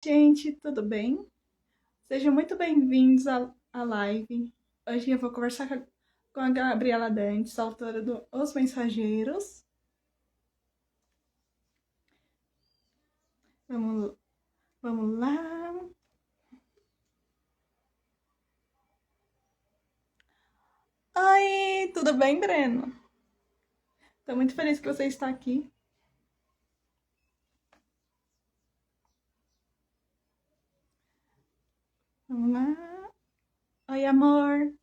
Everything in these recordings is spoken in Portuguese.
Gente, tudo bem? Sejam muito bem-vindos à live. Hoje eu vou conversar com a Gabriela Dantes, autora do Os Mensageiros. Vamos, vamos lá. Oi, tudo bem, Breno? Estou muito feliz que você está aqui. Vamos lá. Oi, amor.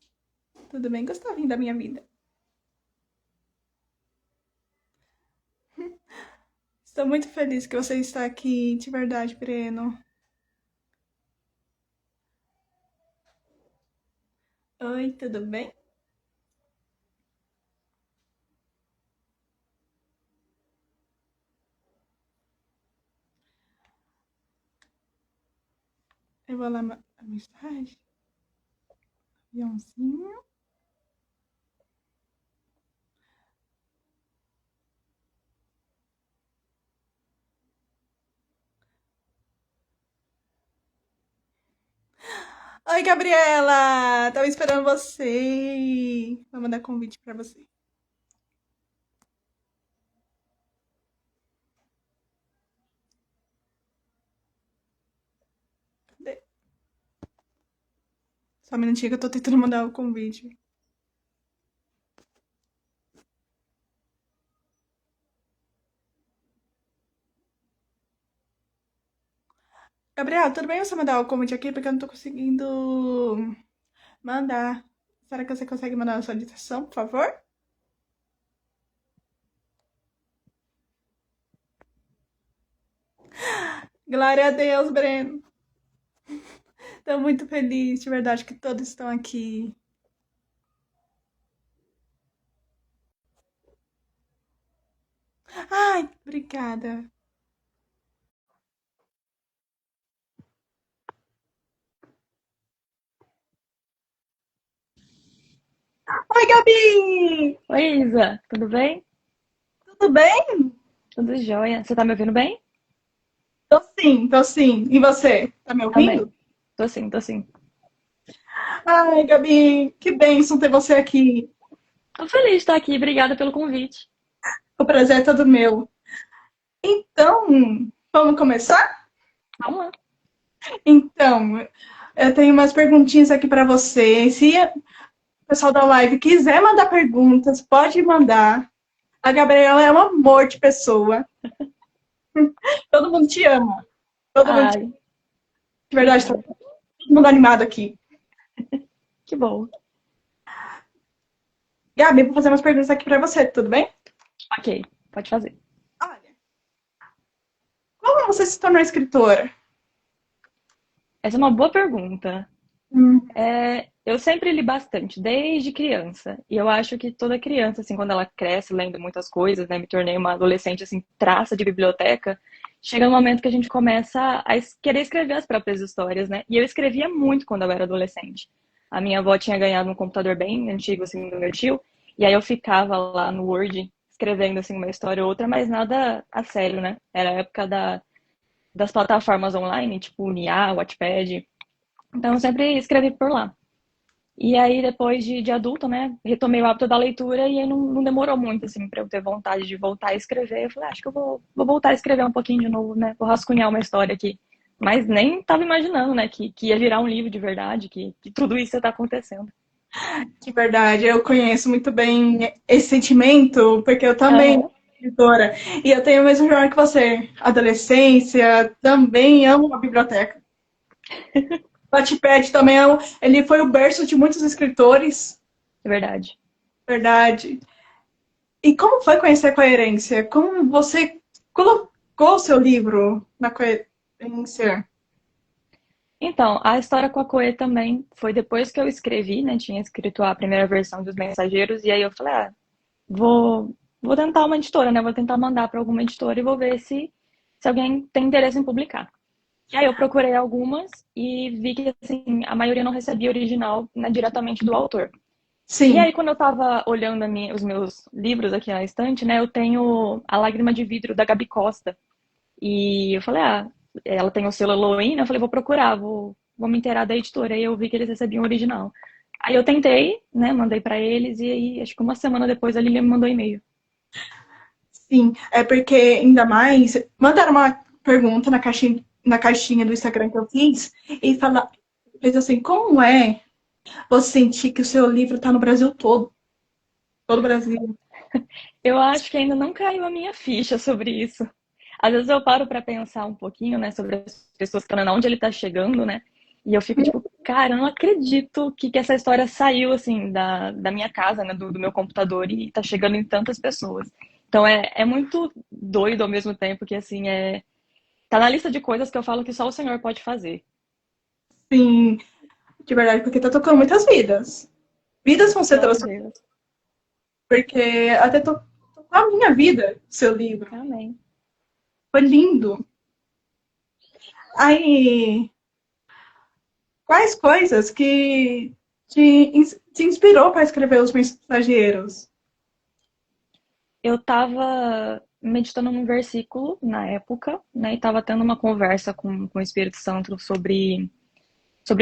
Tudo bem? Gostosinho da minha vida. Estou muito feliz que você está aqui, de verdade, Breno. Oi, tudo bem? Eu vou lá a mensagem. Aviãozinho. Oi, Gabriela! Tava esperando você. Vou mandar convite pra você. Cadê? Só um minutinho que eu tô tentando mandar o convite. Gabriela, tudo bem você mandar o convite aqui? Porque eu não tô conseguindo mandar. Será que você consegue mandar a sua digitação, por favor? Glória a Deus, Breno. Tô muito feliz, de verdade, que todos estão aqui. Ai, obrigada. Oi, Gabi! Oi, Isa, tudo bem? Tudo bem? Tudo jóia. Você tá me ouvindo bem? Tô sim, tô sim. E você? Tá me Também. ouvindo? Tô sim, tô sim. Ai, Gabi, que bênção ter você aqui. Tô feliz de estar aqui, obrigada pelo convite. O prazer é todo meu. Então, vamos começar? Vamos lá. Então, eu tenho umas perguntinhas aqui para você. Se o pessoal da live quiser mandar perguntas, pode mandar. A Gabriela é um amor de pessoa. Todo mundo te ama. Todo mundo, Ai, de verdade, tá obrigada. todo mundo animado aqui. Que bom. Gabi, vou fazer umas perguntas aqui para você, tudo bem? Ok, pode fazer. Olha, como você se tornou escritora? Essa é uma boa pergunta. Hum, Eu sempre li bastante, desde criança. E eu acho que toda criança, assim, quando ela cresce lendo muitas coisas, né? Me tornei uma adolescente, assim, traça de biblioteca. Chega um momento que a gente começa a querer escrever as próprias histórias, né? E eu escrevia muito quando eu era adolescente. A minha avó tinha ganhado um computador bem antigo, assim, do meu tio. E aí eu ficava lá no Word escrevendo, assim, uma história ou outra, mas nada a sério, né? Era a época das plataformas online, tipo o Nia, Wattpad. Então eu sempre escrevi por lá. E aí, depois de adulta, né, retomei o hábito da leitura e aí não demorou muito, assim, para eu ter vontade de voltar a escrever. Eu falei, acho que eu vou voltar a escrever um pouquinho de novo, né? Vou rascunhar uma história aqui. Mas nem estava imaginando, né, que ia virar um livro de verdade, que tudo isso está acontecendo. de verdade, eu conheço muito bem esse sentimento, porque eu também sou Aham. escritora. E eu tenho o mesmo jornal que você. Adolescência, também amo a biblioteca. Wattpad também, ele foi o berço de muitos escritores, É verdade. verdade. E como foi conhecer a coerência? Como você colocou o seu livro na coerência? Então, a história com a Coe também foi depois que eu escrevi, né? Tinha escrito a primeira versão dos Mensageiros, e aí eu falei, vou tentar uma editora, né? Vou tentar mandar para alguma editora e vou ver se alguém tem interesse em publicar. E aí eu procurei algumas e vi que assim, a maioria não recebia original, né, diretamente do autor. E Sim. aí, quando eu tava olhando os meus livros aqui na estante, né, eu tenho A Lágrima de Vidro, da Gabi Costa. E eu falei, ela tem o selo Elohim, né? Eu falei, vou procurar, vou me inteirar da editora. Aí eu vi que eles recebiam o original. Aí eu tentei, né? Mandei pra eles e aí, acho que uma semana depois a Lilian me mandou e-mail. Sim, é porque ainda mais mandaram uma pergunta na caixinha do Instagram que eu fiz e fez assim, como é você sentir que o seu livro está no Brasil todo o Brasil? Eu acho que ainda não caiu a minha ficha sobre isso. Às vezes eu paro para pensar um pouquinho, né, sobre as pessoas que estão onde ele tá chegando, né? E eu fico tipo, cara, eu não acredito que essa história saiu, assim, da minha casa, né, do meu computador e tá chegando em tantas pessoas. Então é muito doido ao mesmo tempo que, assim, tá na lista de coisas que eu falo que só o Senhor pode fazer. Sim, de verdade, porque tá tocando muitas vidas. Vidas vão ser Glória a transformadas, Deus. porque até tocou a minha vida, seu livro. Amém. Foi lindo. Aí, quais coisas que te inspirou para escrever Os Mensageiros? Eu tava meditando num versículo na época, né? E tava tendo uma conversa com o Espírito Santo sobre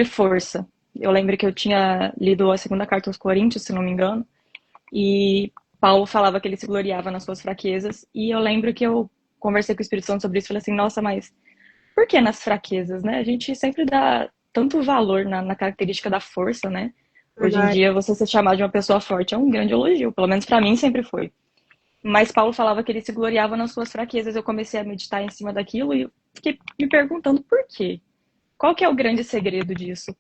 força. Eu lembro que eu tinha lido a segunda carta aos Coríntios, se não me engano, e Paulo falava que ele se gloriava nas suas fraquezas, e eu lembro que eu conversei com o Espírito Santo sobre isso e falei assim, nossa, mas por que nas fraquezas, né? A gente sempre dá tanto valor na característica da força, né? Hoje em Verdade. dia, você ser chamado de uma pessoa forte é um grande elogio, pelo menos pra mim sempre foi. Mas Paulo falava que ele se gloriava nas suas fraquezas. Eu comecei a meditar em cima daquilo e fiquei me perguntando por quê? Qual que é o grande segredo disso?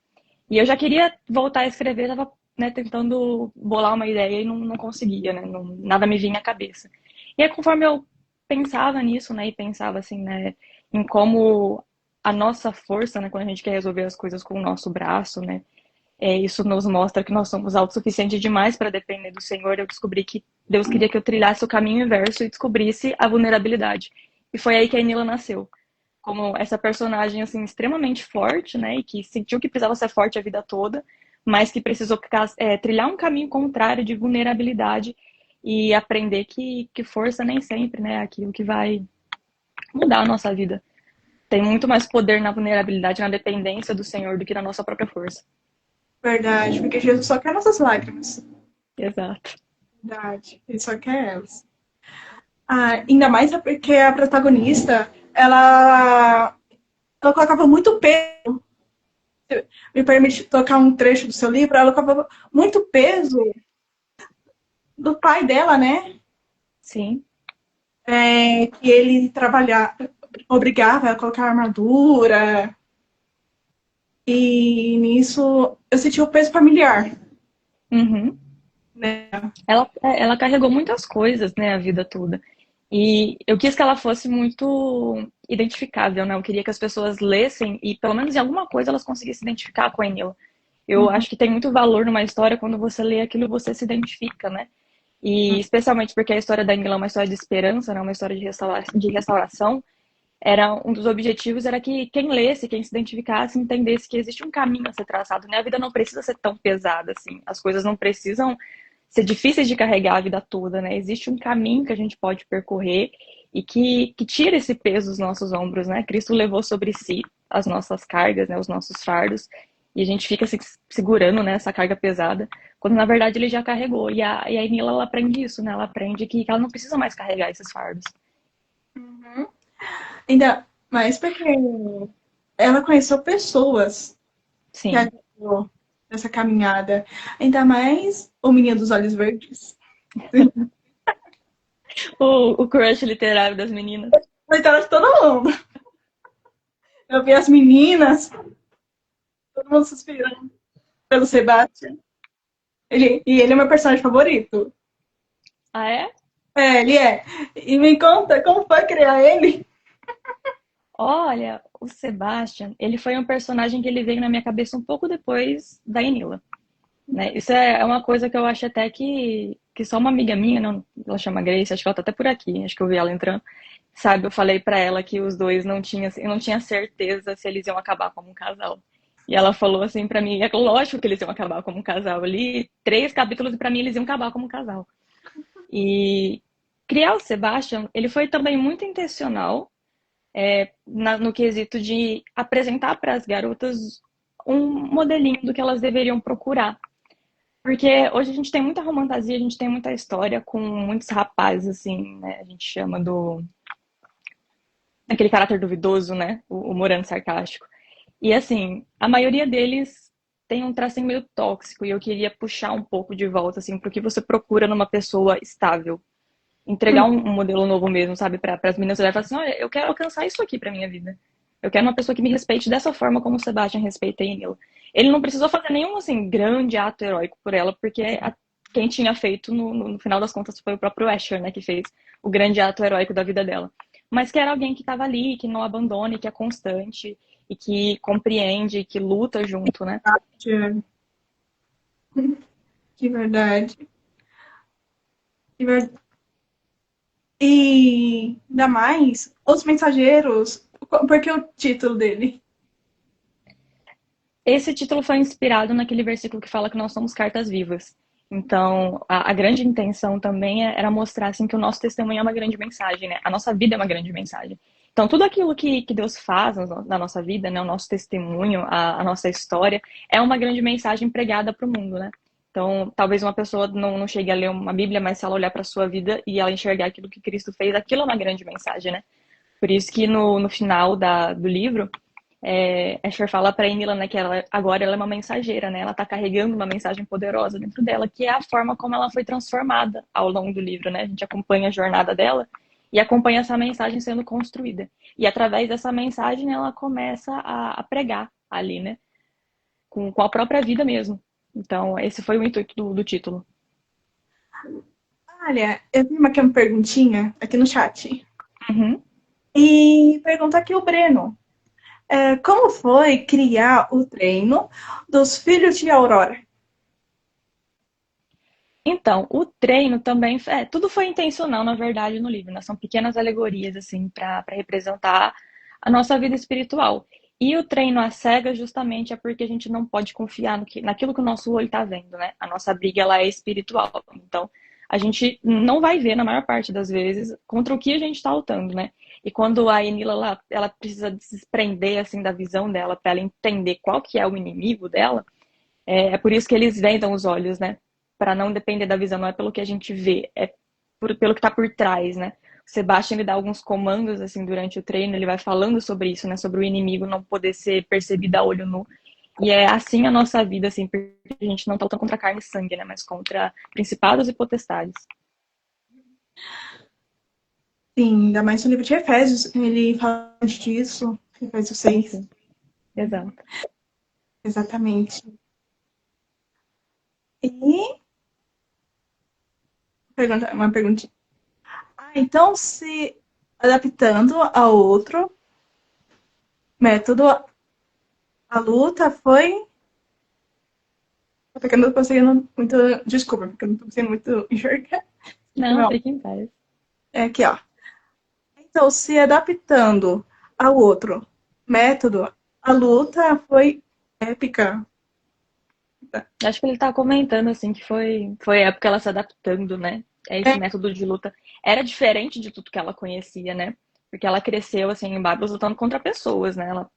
E eu já queria voltar a escrever, estava, né, tentando bolar uma ideia e não conseguia, né? Nada me vinha à cabeça. E aí, conforme eu pensava nisso, né, e pensava assim, né, em como a nossa força, né, quando a gente quer resolver as coisas com o nosso braço, né, isso nos mostra que nós somos autossuficientes demais para depender do Senhor. Eu descobri que Deus queria que eu trilhasse o caminho inverso e descobrisse a vulnerabilidade. E foi aí que a Enila nasceu. Como essa personagem, assim, extremamente forte, né? E que sentiu que precisava ser forte a vida toda, mas que precisou trilhar um caminho contrário de vulnerabilidade e aprender que força nem sempre, né? É aquilo que vai mudar a nossa vida. Tem muito mais poder na vulnerabilidade, na dependência do Senhor do que na nossa própria força. Verdade, porque Jesus só quer nossas lágrimas. Exato. Verdade, ele só quer elas. Ah, ainda mais é porque a protagonista, ela colocava muito peso. Me permite tocar um trecho do seu livro, ela colocava muito peso do pai dela, né? Sim. Que ele obrigava ela a colocar armadura. E nisso eu senti o peso familiar, Uhum. né? Ela carregou muitas coisas, né, a vida toda. E eu quis que ela fosse muito identificável, né? Eu queria que as pessoas lessem e, pelo menos em alguma coisa, elas conseguissem se identificar com a Enila. Eu Uhum. acho que tem muito valor numa história quando você lê aquilo e você se identifica, né? E especialmente porque a história da Enila é uma história de esperança, né? Uma história de restauração. Era um dos objetivos era que quem lesse, quem se identificasse, entendesse que existe um caminho a ser traçado, né? A vida não precisa ser tão pesada assim. As coisas não precisam ser difíceis de carregar a vida toda, né? Existe um caminho que a gente pode percorrer e que tira esse peso dos nossos ombros, né? Cristo levou sobre si as nossas cargas, né? Os nossos fardos, e a gente fica se segurando, né? Essa carga pesada, quando na verdade ele já carregou. E a Nila, ela aprende isso, né? Ela aprende que ela não precisa mais carregar esses fardos. Uhum. Ainda mais porque ela conheceu pessoas que Sim. ajudou nessa caminhada. Ainda mais o menino dos olhos verdes. O crush literário das meninas. Coitada de todo mundo. Eu vi as meninas, todo mundo suspirando pelo Sebastian. Ele é meu personagem favorito. Ah, é? É, ele é. E me conta como foi criar ele? Olha, o Sebastian, ele foi um personagem que ele veio na minha cabeça um pouco depois da Enila, né? Isso é uma coisa que eu acho até que só uma amiga minha, não, ela chama Grace, acho que ela tá até por aqui, acho que eu vi ela entrando, sabe? Eu falei pra ela que os dois eu não tinha certeza se eles iam acabar como um casal. E ela falou assim pra mim, é lógico que eles iam acabar como um casal. Eu li 3 capítulos e pra mim eles iam acabar como um casal. E criar o Sebastian, ele foi também muito intencional, no quesito de apresentar para as garotas um modelinho do que elas deveriam procurar. Porque hoje a gente tem muita romantasia, a gente tem muita história com muitos rapazes, assim, né? A gente chama daquele caráter duvidoso, né? O morano sarcástico. E assim, a maioria deles tem um tracinho meio tóxico, e eu queria puxar um pouco de volta, assim, pro que você procura numa pessoa estável. Entregar um modelo novo mesmo, sabe? Para as meninas olharem e falar assim, olha, eu quero alcançar isso aqui pra minha vida. Eu quero uma pessoa que me respeite dessa forma como o Sebastian respeita a Enila. Ele não precisou fazer nenhum, assim, grande ato heróico por ela, porque quem tinha feito, no final das contas, foi o próprio Asher, né? Que fez o grande ato heróico da vida dela. Mas que era alguém que estava ali, que não abandone, que é constante e que compreende, que luta junto, né? Tiago. Que verdade. Que verdade. E ainda mais, Os Mensageiros, porque o título dele. Esse título foi inspirado naquele versículo que fala que nós somos cartas vivas. Então, a grande intenção também era mostrar assim, que o nosso testemunho é uma grande mensagem, né? A nossa vida é uma grande mensagem. Então, tudo aquilo que Deus faz na nossa vida, né? O nosso testemunho, a nossa história, é uma grande mensagem pregada para o mundo, né? Então, talvez uma pessoa não chegue a ler uma Bíblia, mas se ela olhar para a sua vida e ela enxergar aquilo que Cristo fez, aquilo é uma grande mensagem, né? Por isso que no final do livro, Asher fala para Enila, né, que agora ela é uma mensageira, né? Ela está carregando uma mensagem poderosa dentro dela, que é a forma como ela foi transformada ao longo do livro, né? A gente acompanha a jornada dela e acompanha essa mensagem sendo construída. E através dessa mensagem ela começa a pregar ali, né? Com a própria vida mesmo. Então, esse foi o intuito do título. Olha, eu vi aqui uma perguntinha aqui no chat. Uhum. E pergunta aqui o Breno. Como foi criar o treino dos filhos de Aurora? Então, o treino também, tudo foi intencional, na verdade, no livro, né? São pequenas alegorias, assim, para representar a nossa vida espiritual. E o treino às cegas, justamente, é porque a gente não pode confiar naquilo que o nosso olho está vendo, né? A nossa briga, ela é espiritual. Então, a gente não vai ver, na maior parte das vezes, contra o que a gente está lutando, né? E quando a Enila, ela precisa se desprender, assim, da visão dela, para ela entender qual que é o inimigo dela, é por isso que eles vendam os olhos, né? Para não depender da visão, não é pelo que a gente vê, é pelo que está por trás, né? O Sebastian ele dá alguns comandos assim durante o treino, ele vai falando sobre isso, né? Sobre o inimigo não poder ser percebido a olho nu. E é assim a nossa vida, assim, porque a gente não está lutando contra carne e sangue, né? Mas contra principados e potestades. Sim, ainda mais no livro de Efésios, ele fala disso, Efésios Sim, 6. sim. Exato. Exatamente. E uma perguntinha. Então, se adaptando a outro método, a luta foi. Porque eu não tô conseguindo muito. Desculpa, porque eu não tô conseguindo muito enxergar. Não, fique em paz. É aqui, ó. Então, se adaptando ao outro método, a luta foi épica. Acho que ele tá comentando, assim, que foi a época ela se adaptando, né? Esse É, método de luta era diferente de tudo que ela conhecia, né? Porque ela cresceu, assim, em Babylon lutando contra pessoas, né? Ela,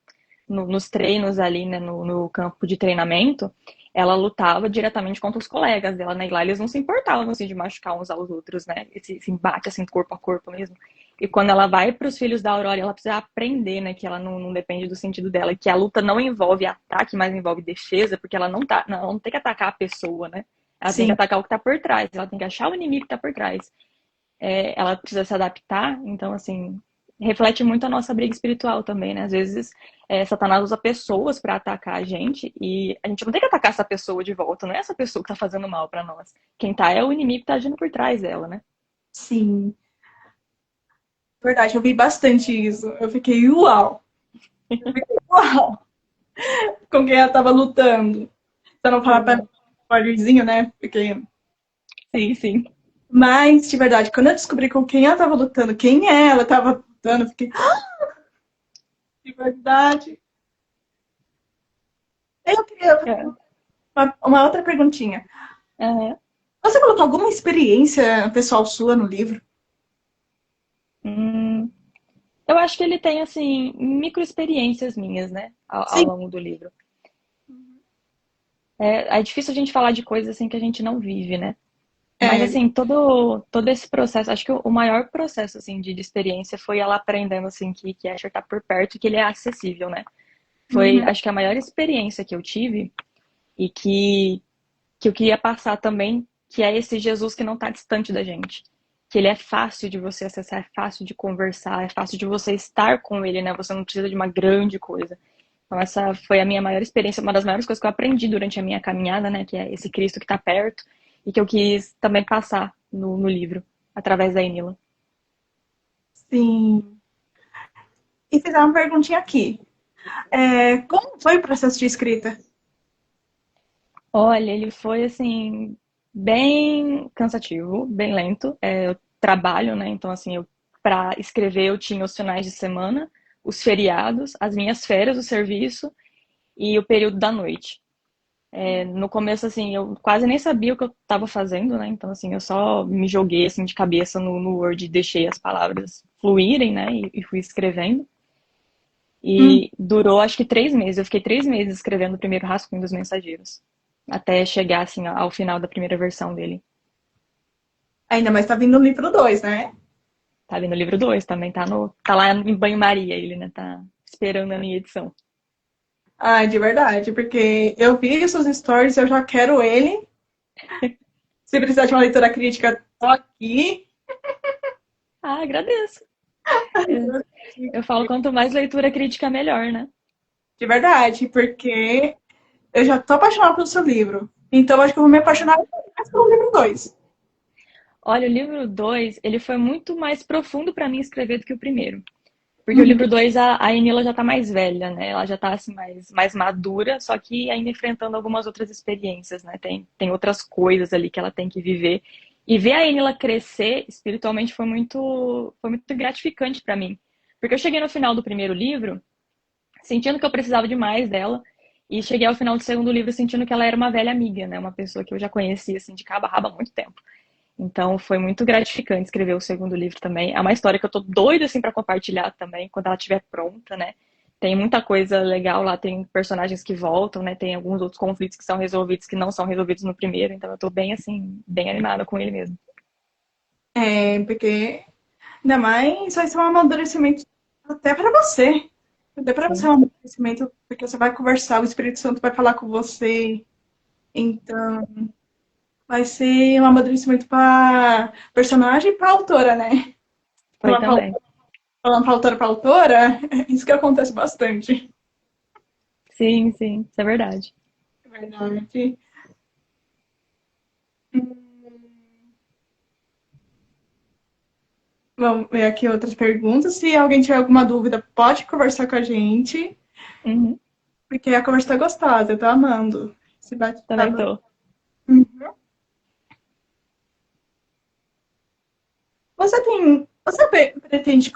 nos treinos ali, né? No campo de treinamento, ela lutava diretamente contra os colegas dela, né? E lá eles não se importavam, assim, de machucar uns aos outros, né? Esse embate, assim, corpo a corpo mesmo. E quando ela vai para os filhos da Aurora, ela precisa aprender, né, que ela não depende do sentido dela, que a luta não envolve ataque, mas envolve defesa, porque ela não tem que atacar a pessoa, né? Ela tem que sim, atacar o que está por trás, ela tem que achar o inimigo que está por trás. Ela precisa se adaptar, então, assim, reflete muito a nossa briga espiritual também, né? Às vezes, Satanás usa pessoas para atacar a gente e a gente não tem que atacar essa pessoa de volta, não é essa pessoa que está fazendo mal para nós. Quem tá é o inimigo que está agindo por trás dela, né? sim. Verdade, eu vi bastante isso. Eu fiquei, uau! Uau! Com quem ela tava lutando. Pra não falar pra Exato. spoilerzinho, né? Porque... Sim, sim. Mas, de verdade, quando eu descobri com quem ela tava lutando, quem ela tava lutando, eu fiquei, de verdade. Eu queria fazer É. uma outra perguntinha. Aham. Você colocou alguma experiência pessoal sua no livro? Hum. Eu acho que ele tem, assim, micro experiências minhas, né, ao Sim. longo do livro. É difícil a gente falar de coisas assim que a gente não vive, né? Mas É. assim, todo esse processo, acho que o maior processo assim de experiência foi ela aprendendo assim que Escher tá por perto e que ele é acessível, né? Foi, Uhum. acho que a maior experiência que eu tive e que eu queria passar também, que é esse Jesus que não tá distante da gente. Que ele é fácil de você acessar, é fácil de conversar, é fácil de você estar com ele, né? Você não precisa de uma grande coisa. Então, essa foi a minha maior experiência, uma das maiores coisas que eu aprendi durante a minha caminhada, né? Que é esse Cristo que está perto e que eu quis também passar no livro, através da Enila. Sim. E fizer uma perguntinha aqui. Como foi o processo de escrita? Olha, ele foi, assim, bem cansativo, bem lento. Eu trabalho, né? Então, assim, para escrever eu tinha os finais de semana, os feriados, as minhas férias do serviço e o período da noite. No começo, assim, eu quase nem sabia o que eu estava fazendo, né? Então, assim, eu só me joguei, assim, de cabeça no Word e deixei as palavras fluírem, né? E fui escrevendo. Hum, E durou, acho que 3 meses. Eu fiquei 3 meses escrevendo o primeiro rascunho dos Mensageiros. Até chegar, assim, ao final da primeira versão dele. ainda mais tá vindo o livro 2, né? Tá ali no livro 2 também, tá lá em banho-maria ele, né? Tá esperando a minha edição. Ah, de verdade, porque eu vi seus stories, eu já quero ele. Se precisar de uma leitura crítica, tô aqui. Ah, agradeço. Eu falo, quanto mais leitura crítica, melhor, né? De verdade, porque eu já tô apaixonada pelo seu livro. Então, acho que eu vou me apaixonar mais pelo livro 2. Olha, o livro 2 ele foi muito mais profundo para mim escrever do que o primeiro. Porque o Uhum. livro 2 a Enila já tá mais velha, né? Ela já tá assim, mais madura, só que ainda enfrentando algumas outras experiências, né? Tem outras coisas ali que ela tem que viver. E ver a Enila crescer espiritualmente foi muito gratificante para mim. Porque eu cheguei no final do primeiro livro sentindo que eu precisava de mais dela. E cheguei ao final do segundo livro sentindo que ela era uma velha amiga, né? Uma pessoa que eu já conhecia, assim, de cabo a rabo há muito tempo. Então foi muito gratificante escrever o segundo livro também. É uma história que eu tô doida assim para compartilhar também quando ela estiver pronta, né? Tem muita coisa legal lá, tem personagens que voltam, né? Tem alguns outros conflitos que são resolvidos que não são resolvidos no primeiro, então eu tô bem assim, bem animada com ele mesmo. Porque ainda mais vai ser um amadurecimento até para você. Até para você é Sim. um amadurecimento, porque você vai conversar, o Espírito Santo vai falar com você. Então, vai ser um amadurecimento para personagem e para autora, né? Foi Falando para também. autora para autora, isso que acontece bastante. Sim, sim, isso é verdade. É verdade. Vamos ver aqui outras perguntas. Se alguém tiver alguma dúvida, pode conversar com a gente, Uhum, porque a conversa tá gostosa, eu tô amando esse também bate-papo. tô. Uhum. Pretende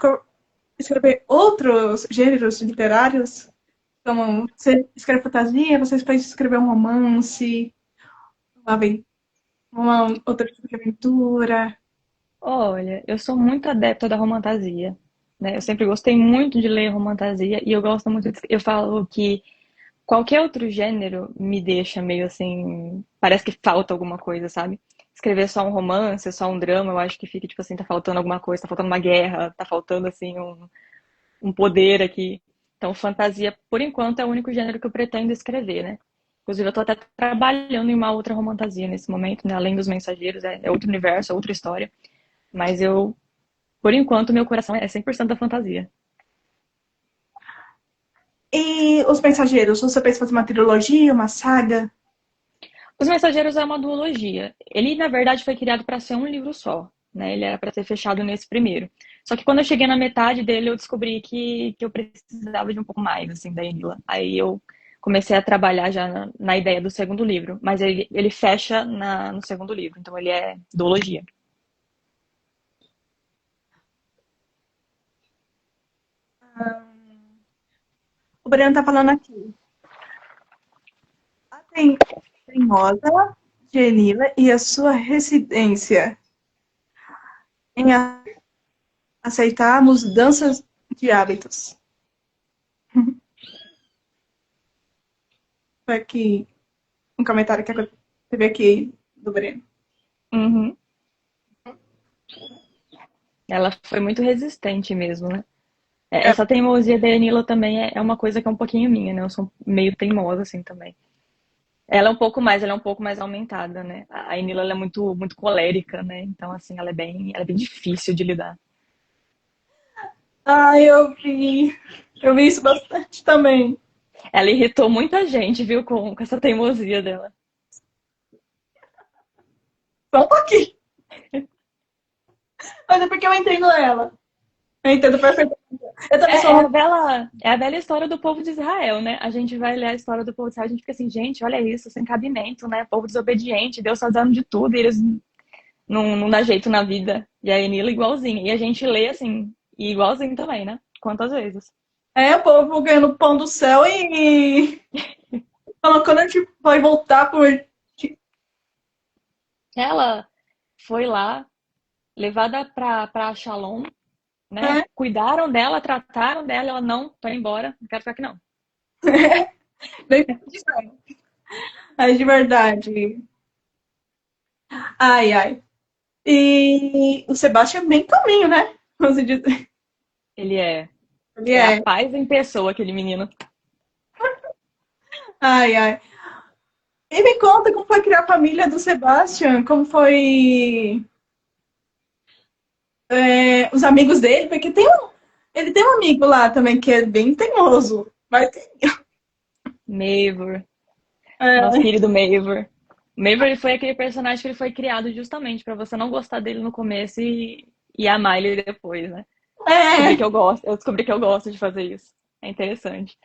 escrever outros gêneros literários? Como você escreve fantasia, você pode escrever um romance, uma, uma outra tipo de aventura. Olha, eu sou muito adepta da romantasia, né? Eu sempre gostei muito de ler romantasia e eu gosto muito eu falo que qualquer outro gênero me deixa meio assim, parece que falta alguma coisa, sabe? Escrever só um romance, só um drama, eu acho que fica tipo assim, tá faltando alguma coisa, tá faltando uma guerra, tá faltando assim um poder aqui. Então, fantasia, por enquanto, é o único gênero que eu pretendo escrever, né? Inclusive, eu tô até trabalhando em uma outra romantasia nesse momento, né? Além dos Mensageiros, é outro universo, é outra história. Mas por enquanto, meu coração é 100% da fantasia. E Os Mensageiros, você pensa em fazer uma trilogia, uma saga? Os Mensageiros é uma duologia. Ele, na verdade, foi criado para ser um livro só, né? Ele era para ser fechado nesse primeiro. Só que quando eu cheguei na metade dele, eu descobri que eu precisava de um pouco mais, assim, da Enila. Aí eu comecei a trabalhar já na ideia do segundo livro. Mas ele fecha no segundo livro, então ele é duologia. O Breno tá falando aqui. A teimosa Genila e a sua residência em aceitar mudanças de hábitos. Foi aqui um comentário que teve aqui do Breno. Uhum. Ela foi muito resistente mesmo, né? É, Essa teimosia da Anila também é uma coisa que é um pouquinho minha, né? Eu sou meio teimosa, assim, também. Ela é um pouco mais aumentada, né? A Anila, ela é muito, muito colérica, né? Então, assim, ela é bem difícil de lidar. eu vi. Eu vi isso bastante também. Ela irritou muita gente, viu, com essa teimosia dela. Só um pouquinho. Mas é porque eu entendo ela. Eu entendo perfeitamente. Eu também sou. É a velha história do povo de Israel, né? A gente vai ler a história do povo de Israel, a gente fica assim, gente, olha isso, sem cabimento, né? Povo desobediente, Deus tá dando de tudo, e eles não dá jeito na vida. E a Enila igualzinha. E a gente lê assim, e igualzinho também, né? Quantas vezes? É, o povo ganhando pão do céu e falando quando a gente vai voltar por. Ela foi lá, levada pra Shalom, né? É, Cuidaram dela, trataram dela, ela não, tô indo embora, não quero ficar aqui não. bem distante. Mas de verdade. Ai, ai. E o Sebastião é bem calminho, né? Vamos dizer. Ele Ele é a é. paz em pessoa, aquele menino. Ai, ai. E me conta como foi criar a família do Sebastian, como foi os amigos dele, porque ele tem um amigo lá também que é bem teimoso. Mas Maver, nosso é, querido Maver. Maver ele foi aquele personagem que ele foi criado justamente pra você não gostar dele no começo e amar ele depois, né? é, Eu descobri que eu gosto de fazer isso. É interessante.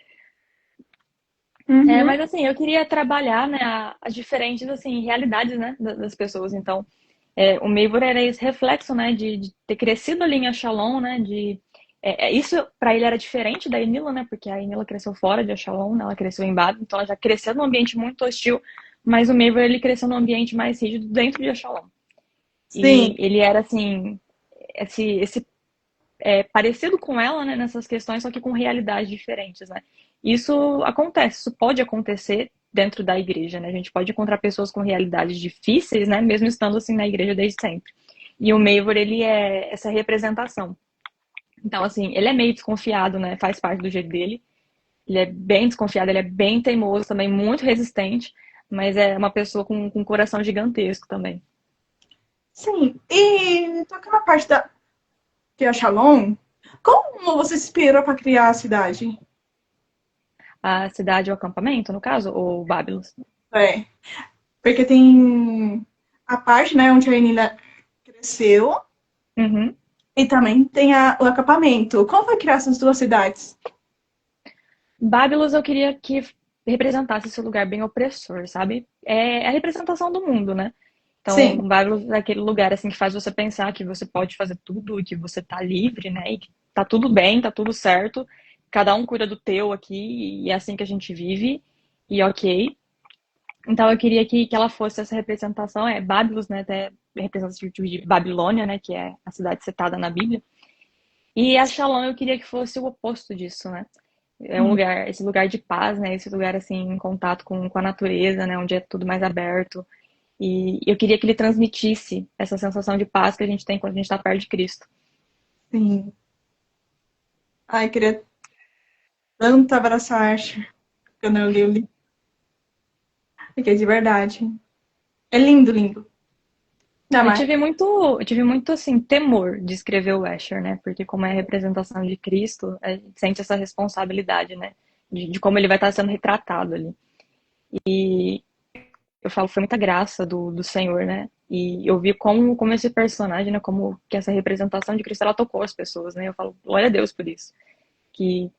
uhum, Mas assim, eu queria trabalhar, né, as diferentes, assim, realidades, né, das pessoas. Então, o Meivor era esse reflexo, né, de ter crescido ali em Ashalon, né, isso para ele era diferente da Enila, né, porque a Enila cresceu fora de Ashalon, né, ela cresceu em Babilônia, então ela já cresceu num ambiente muito hostil, mas o Meivor, ele cresceu num ambiente mais rígido dentro de Ashalon. sim, E ele era, assim, esse parecido com ela, né, nessas questões, só que com realidades diferentes, né. Isso acontece, isso pode acontecer dentro da igreja, né? A gente pode encontrar pessoas com realidades difíceis, né? Mesmo estando assim na igreja desde sempre. E o Meivor, ele é essa representação. Então, assim, ele é meio desconfiado, né? Faz parte do jeito dele. Ele é bem desconfiado, ele é bem teimoso também, muito resistente, mas é uma pessoa com um coração gigantesco também. sim. E tocando a parte de Ashalon, como você se inspirou para criar a cidade? A cidade, o acampamento, no caso, ou Bábilos? É, porque tem a parte, né, onde a Enila cresceu Uhum. e também tem o acampamento. Como foi criar essas duas cidades? Bábilos eu queria que representasse esse lugar bem opressor, sabe? É a representação do mundo, né? Sim, Então, Bábilos é aquele lugar assim que faz você pensar que você pode fazer tudo, que você tá livre, né? E que tá tudo bem, tá tudo certo. Cada um cuida do teu aqui e é assim que a gente vive. E ok. Então eu queria que ela fosse essa representação, Bábilos, né? Até representativo de Babilônia, né? Que é a cidade citada na Bíblia. E a Shalom eu queria que fosse o oposto disso, né? É um lugar, esse lugar de paz, né? Esse lugar assim em contato com a natureza, né? Onde é tudo mais aberto. E eu queria que ele transmitisse essa sensação de paz que a gente tem quando a gente está perto de Cristo. sim. Ai, queria tanto abraçar quando eu li o livro. Porque de verdade. É lindo, lindo. Ainda mais. Eu tive muito assim temor de escrever o Escher, né? Porque como é a representação de Cristo, a gente sente essa responsabilidade, né? De como ele vai estar sendo retratado ali. E eu falo, foi muita graça do Senhor, né? E eu vi como esse personagem, né? Como que essa representação de Cristo, ela tocou as pessoas, né? Eu falo, glória a Deus por isso. Que,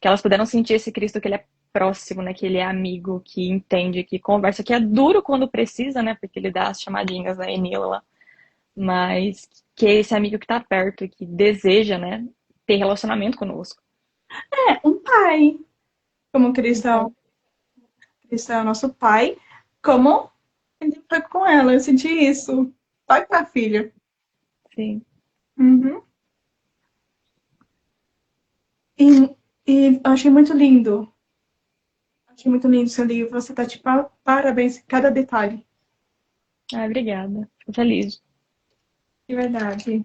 que elas puderam sentir esse Cristo que ele é próximo, né? Que ele é amigo, que entende, que conversa, que é duro quando precisa, né? Porque ele dá as chamadinhas na Enila lá. Mas que é esse amigo que tá perto e que deseja, né? Ter relacionamento conosco. É, um pai. Como Um pai. cristão, cristão é nosso pai. Como ele foi com ela. Eu senti isso. Pai pra filha. Sim. Uhum. e eu achei muito lindo. Achei muito lindo o seu livro. Você tá de parabéns em cada detalhe. Ah, obrigada. Fico feliz. De verdade.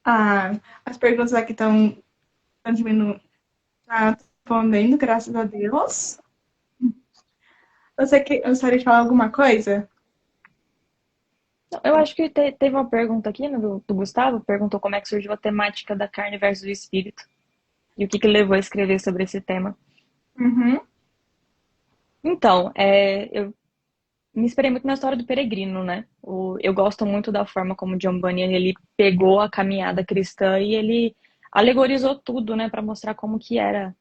Ah, as perguntas aqui estão diminuindo. Tá respondendo, graças a Deus. Você gostaria de falar alguma coisa? Eu acho que teve uma pergunta aqui, né, do Gustavo, perguntou como é que surgiu a temática da carne versus o espírito e o que levou a escrever sobre esse tema. Uhum. Então, eu me inspirei muito na história do peregrino, né? Eu gosto muito da forma como John Bunyan ele pegou a caminhada cristã e ele alegorizou tudo, né, para mostrar como que era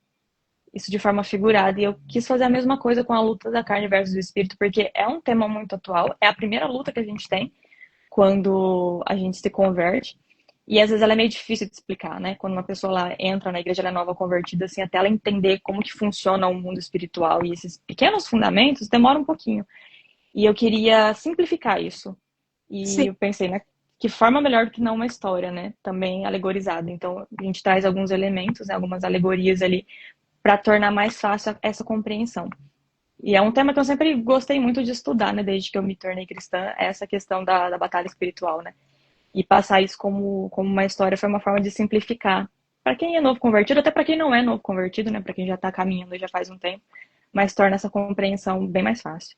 isso de forma figurada. E eu quis fazer a mesma coisa com a luta da carne versus o espírito, porque é um tema muito atual, é a primeira luta que a gente tem quando a gente se converte. E às vezes ela é meio difícil de explicar, né? Quando uma pessoa lá entra na igreja, ela é nova convertida, assim, até ela entender como que funciona o mundo espiritual e esses pequenos fundamentos demora um pouquinho. E eu queria simplificar isso. E Sim, eu pensei, né? Que forma melhor do que não uma história, né? Também alegorizada. Então, a gente traz alguns elementos, né, algumas alegorias ali, para tornar mais fácil essa compreensão. E é um tema que eu sempre gostei muito de estudar, né? Desde que eu me tornei cristã, essa questão da batalha espiritual, né? E passar isso como uma história foi uma forma de simplificar. Para quem é novo convertido, até para quem não é novo convertido, né? Para quem já está caminhando já faz um tempo, mas torna essa compreensão bem mais fácil.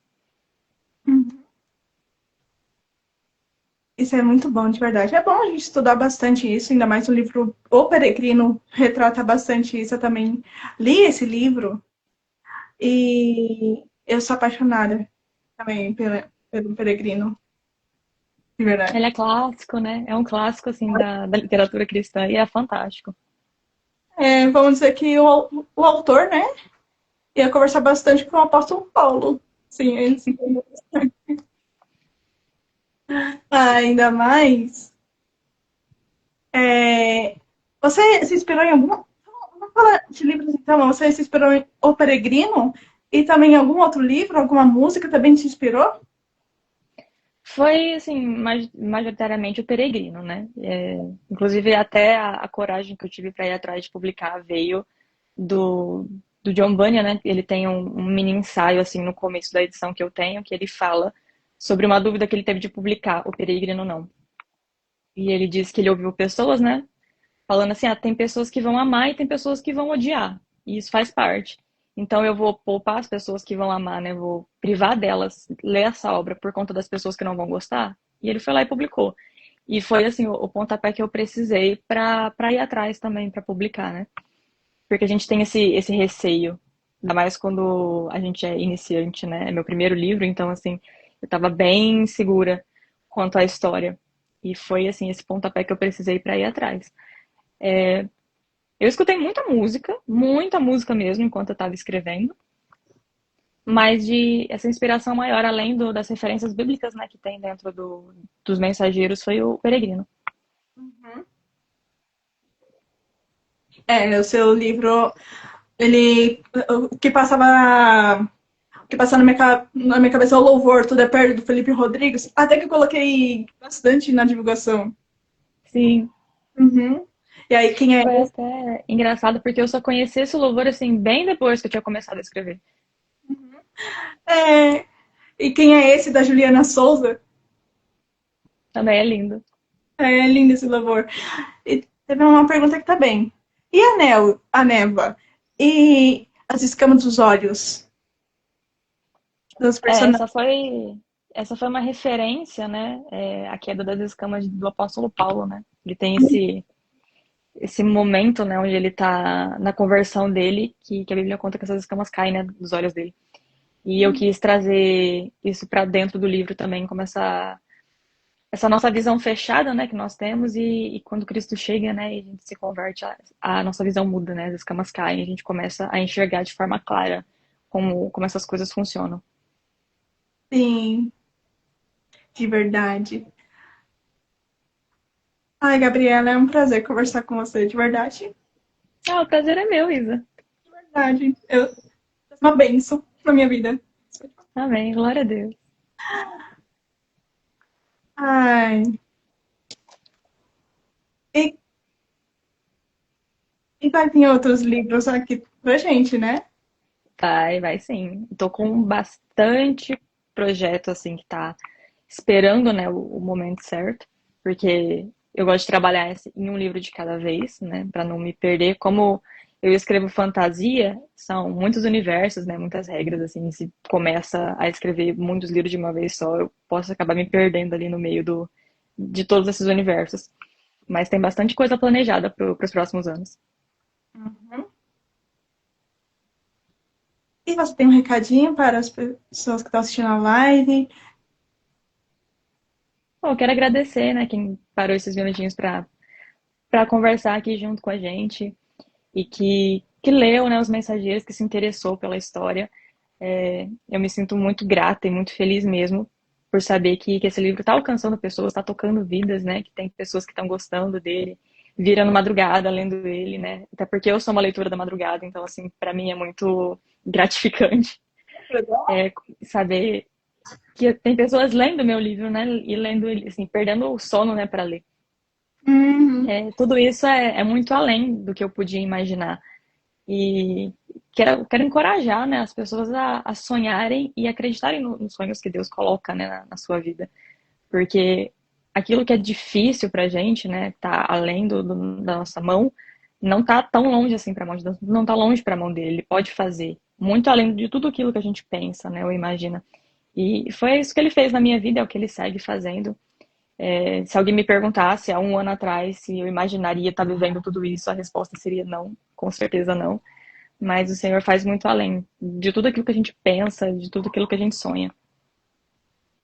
isso é muito bom, de verdade. É bom a gente estudar bastante isso, ainda mais o livro O Peregrino retrata bastante isso. Eu também li esse livro e eu sou apaixonada também pelo Peregrino, de verdade. Ele é clássico, né? É um clássico, assim, da literatura cristã e é fantástico. É, vamos dizer que o autor, né, ia conversar bastante com o apóstolo Paulo. Sim, ele se ainda mais. É, você se inspirou em algum. Vamos falar de livros então. Você se inspirou em O Peregrino e também em algum outro livro, alguma música também te inspirou? Foi, assim, majoritariamente o Peregrino, né? Inclusive, até a coragem que eu tive para ir atrás de publicar veio do, do John Bunyan, né? Ele tem um mini ensaio, assim, no começo da edição que eu tenho, que ele fala sobre uma dúvida que ele teve de publicar O Peregrino Não. E ele diz que ele ouviu pessoas, né? Falando assim, tem pessoas que vão amar e tem pessoas que vão odiar. E isso faz parte. Então eu vou poupar as pessoas que vão amar, né? Vou privar delas ler essa obra por conta das pessoas que não vão gostar. E ele foi lá e publicou. E foi assim o pontapé que eu precisei para ir atrás também para publicar, né? Porque a gente tem esse receio, ainda mais quando a gente é iniciante, né? É meu primeiro livro, então assim, eu estava bem segura quanto à história. E foi assim esse pontapé que eu precisei para ir atrás. Eu escutei muita música mesmo, enquanto eu estava escrevendo, mas de essa inspiração maior, além das referências bíblicas, né, que tem dentro dos mensageiros, foi o Peregrino. É, o seu livro, ele. O que passava. O que passava na minha cabeça é o louvor, tudo é perto do Felipe Rodrigues. Até que eu coloquei bastante na divulgação. Sim, Uhum. E aí, quem é. foi até engraçado, porque eu só conheci esse louvor, assim, bem depois que eu tinha começado a escrever. É, e quem é esse da Juliana Souza? Também é lindo. É lindo esse louvor. E teve uma pergunta que tá bem. E a névoa? E as escamas dos olhos dos É, personagens? essa foi uma referência, né, à queda das escamas do apóstolo Paulo, né? Ele tem esse momento, né, onde ele tá na conversão dele, que a Bíblia conta que essas escamas caem, né, dos olhos dele. E eu quis trazer isso para dentro do livro também, como essa nossa visão fechada, né, que nós temos, e quando Cristo chega, né, e a gente se converte, a nossa visão muda, né, as escamas caem, a gente começa a enxergar de forma clara como essas coisas funcionam. Sim, de verdade. Ai, Gabriela, é um prazer conversar com você, de verdade. Ah, o prazer é meu, Isa. De verdade. Uma bênção na minha vida. Amém, glória a Deus. Ai, E, e vai vir outros livros aqui pra gente, né? Vai sim. Tô com bastante projeto assim que tá esperando, né, o momento certo, porque eu gosto de trabalhar em um livro de cada vez, né, para não me perder. Como eu escrevo fantasia, são muitos universos, né, muitas regras assim. Se começa a escrever muitos livros de uma vez só, eu posso acabar me perdendo ali no meio de todos esses universos. Mas tem bastante coisa planejada para os próximos anos. Uhum. E você tem um recadinho para as pessoas que estão assistindo a live? Bom, eu quero agradecer, né, quem parou esses minutinhos para conversar aqui junto com a gente e que leu, né, os mensageiros, que se interessou pela história. Eu me sinto muito grata e muito feliz mesmo por saber que esse livro está alcançando pessoas, está tocando vidas, né, que tem pessoas que estão gostando dele, virando madrugada lendo ele, né, até porque eu sou uma leitura da madrugada, então, assim, para mim é muito gratificante é, saber que tem pessoas lendo meu livro, né, e lendo ele, assim, perdendo o sono, né, para ler. Uhum. Tudo isso é muito além do que eu podia imaginar. E quero encorajar, né, as pessoas a sonharem e acreditarem nos sonhos que Deus coloca, né, na sua vida. Porque aquilo que é difícil pra gente, né, tá além da nossa mão, não tá tão longe assim pra mão de Deus, não tá longe pra mão dele. Ele pode fazer muito além de tudo aquilo que a gente pensa, né, ou imagina. E foi isso que ele fez na minha vida, é o que ele segue fazendo. Se alguém me perguntasse há um ano atrás se eu imaginaria estar vivendo tudo isso, a resposta seria não, com certeza não. Mas o Senhor faz muito além de tudo aquilo que a gente pensa, de tudo aquilo que a gente sonha.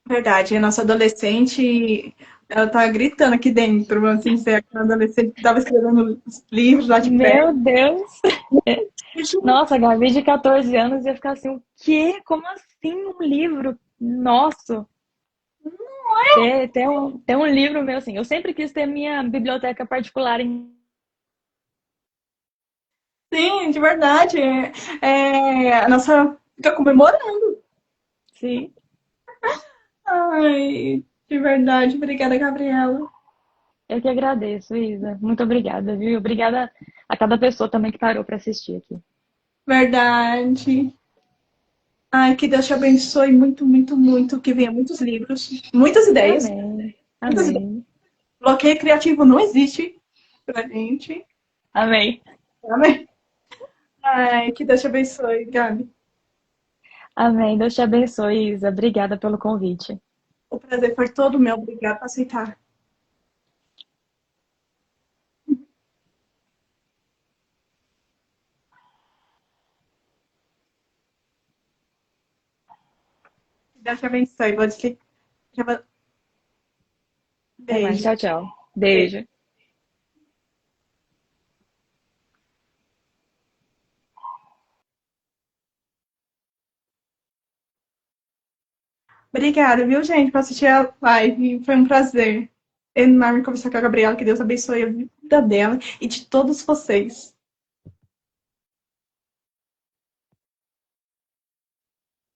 Verdade, a nossa adolescente, ela tá gritando aqui dentro, assim, ser aquela adolescente que tava escrevendo os livros lá de pé. Meu Deus! Nossa, a Gabi de 14 anos ia ficar assim, o quê? Como assim um livro? Nossa! Ter um livro meu assim. Eu sempre quis ter minha biblioteca particular em Sim, de verdade. A nossa fica comemorando. si. Ai, de verdade. Obrigada, Gabriela. Eu que agradeço, Isa. Muito obrigada, viu? Obrigada a cada pessoa também que parou para assistir aqui. Verdade. Ai, que Deus te abençoe muito, muito, muito. Que venha muitos livros, muitas ideias, Amém. muitas ideias. Amém. Bloqueio criativo não existe pra gente. Amém. Amém? Ai, que Deus te abençoe, Gabi. Amém. Deus te abençoe, Isa. Obrigada pelo convite. O prazer foi todo meu. Obrigada por aceitar. Que Deus te abençoe. Vou desligar. Até mais. Beijo. Tchau, tchau. Beijo. Beijo. Obrigada, viu, gente, por assistir a live. Foi um prazer enorme conversar com a Gabriela. Que Deus abençoe a vida dela e de todos vocês.